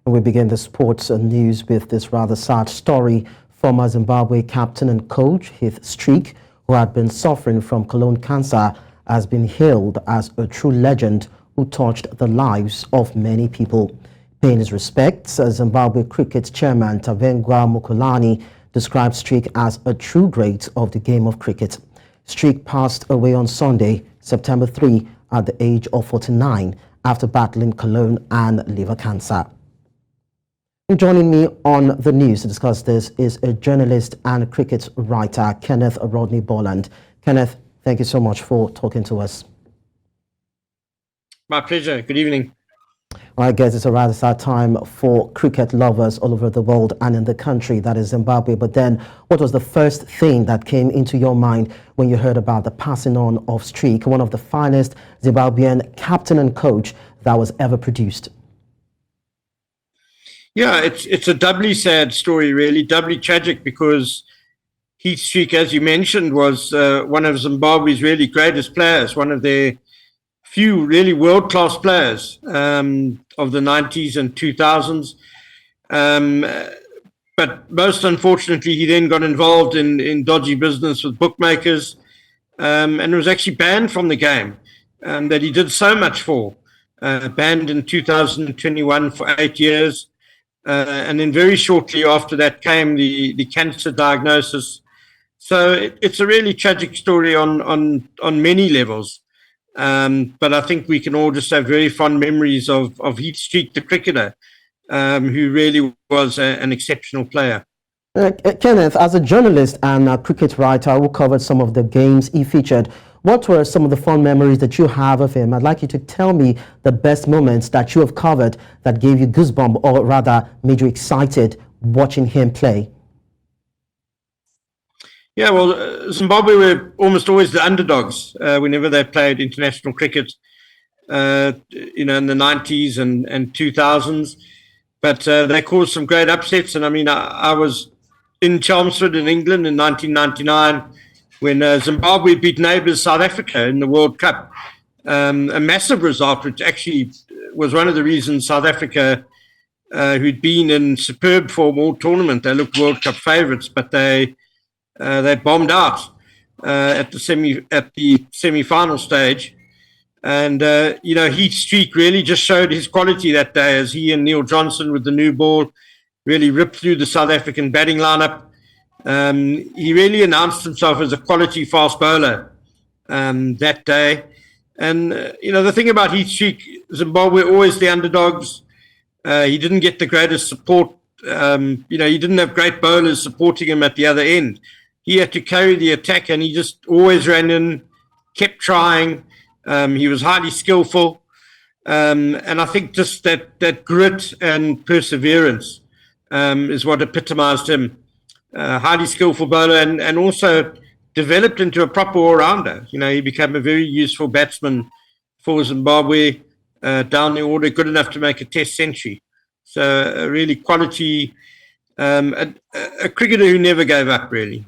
We begin the sports news with this rather sad story. Former Zimbabwe captain and coach Heath, who had been suffering from colon cancer, has been hailed as a true legend who touched the lives of many people. Paying his respects, Zimbabwe cricket chairman Tavengwa Mukulani described Streak as a true great of the game of cricket. Streak passed away on Sunday, September 3, at the age of 49 after battling colon and liver cancer. Joining me on the news to discuss this is a journalist and cricket writer, Kenneth Rodney Borland. Kenneth, thank you so much for talking to us. My pleasure. Good evening. I guess it's a rather sad time for cricket lovers all over the world and in the country, that is Zimbabwe. But then, what was the first thing that came into your mind when you heard about the passing on of Streak, one of the finest Zimbabwean captain and coach that was ever produced? Yeah, it's a doubly sad story, really, doubly tragic, because Heath Streak, as you mentioned, was one of Zimbabwe's really greatest players, one of their few really world-class players of the 90s and 2000s. But most unfortunately, he then got involved in dodgy business with bookmakers and was actually banned from the game that he did so much for. Banned in 2021 for 8 years. And then very shortly after that came the cancer diagnosis. So it's a really tragic story on many levels. But I think we can all just have very fond memories of Heath Streak, the cricketer, who really was an exceptional player. Kenneth, as a journalist and a cricket writer who covered some of the games he featured, what were some of the fond memories that you have of him? I'd like you to tell me the best moments that you have covered that gave you goosebumps, or rather made you excited watching him play. Yeah, well, Zimbabwe were almost always the underdogs whenever they played international cricket, in the 90s and 2000s. But they caused some great upsets. And I mean, I was in Chelmsford in England in 1999 when Zimbabwe beat neighbours South Africa in the World Cup. A massive result, which actually was one of the reasons South Africa, who'd been in superb form all tournament, they looked World Cup favourites, but they bombed out at the semi-final stage. And, Heath Streak really just showed his quality that day as he and Neil Johnson with the new ball really ripped through the South African batting lineup. He really announced himself as a quality fast bowler that day. And, the thing about Heath Streak, Zimbabwe always the underdogs. He didn't get the greatest support. He didn't have great bowlers supporting him at the other end. He had to carry the attack, and he just always ran in, kept trying. He was highly skillful. And I think just that grit and perseverance is what epitomized him. Highly skillful bowler and also developed into a proper all-rounder. He became a very useful batsman for Zimbabwe, down the order, good enough to make a test century. So a really quality, a cricketer who never gave up, really.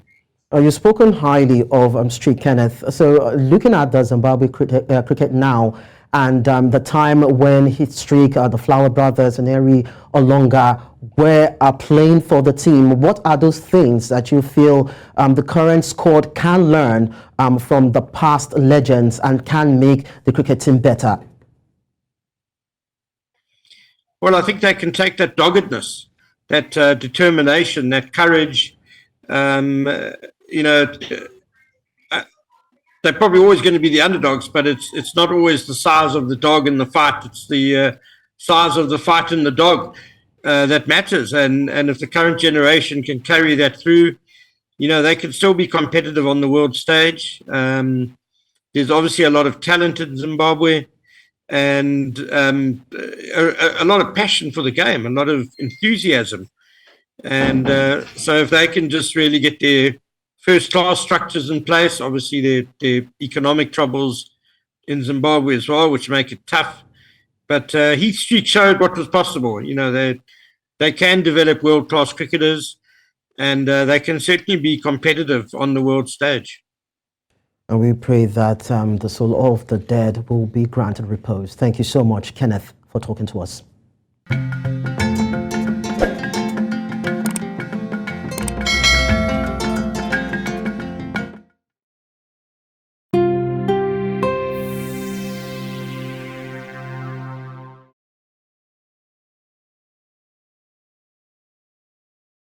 You've spoken highly of Streak, Kenneth. So looking at the Zimbabwe cricket now, and the time when Heath Streak, the Flower Brothers and Harry Olonga were playing for the team, what are those things that you feel the current squad can learn from the past legends and can make the cricket team better? Well, I think they can take that doggedness, that determination, that courage. They're probably always going to be the underdogs, but it's not always the size of the dog in the fight. It's the size of the fight in the dog that matters. And if the current generation can carry that through, they can still be competitive on the world stage. There's obviously a lot of talent in Zimbabwe and a lot of passion for the game, a lot of enthusiasm. And so if they can just really get their first-class structures in place, obviously their economic troubles in Zimbabwe as well, which make it tough. But Heath Streak showed what was possible. They can develop world-class cricketers, and they can certainly be competitive on the world stage. And we pray that the soul of the dead will be granted repose. Thank you so much, Kenneth, for talking to us.